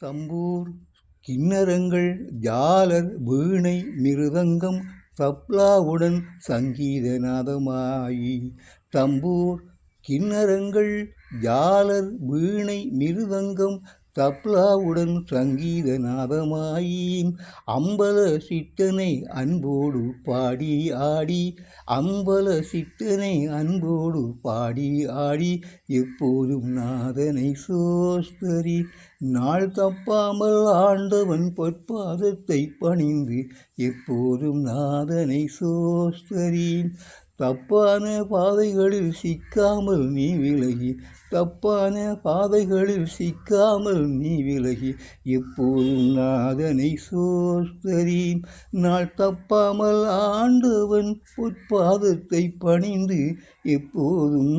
தம்பூர் கின்னரங்கள் ஜாலர் வீணை மிருதங்கம் தப்லாவுடன் சங்கீத நாதமாயி. தம்பூர் கின்னரங்கள் ஜாலர் வீணை மிருதங்கம் தப்லாவுடன் சங்கீத நாதமாயி. அம்பல சித்தனை அன்போடு பாடி ஆடி அம்பல சித்தனை அன்போடு பாடி ஆடி எப்போதும் நாதனை சோஸ்தரி. நாள் தப்பாமல் ஆண்டவன் பொற்பாதத்தை பணிந்து எப்போதும் நாதனை சோஸ்தரி. தப்பான பாதைகளில் சிக்காமல் நீ விலகி தப்பான பாதைகளில் சிக்காமல் நீ விலகி எப்போதும் நாதனை சோஸ்தரி. நாள் தப்பாமல் ஆண்டவன் பொற்பாதத்தை பணிந்து எப்போதும்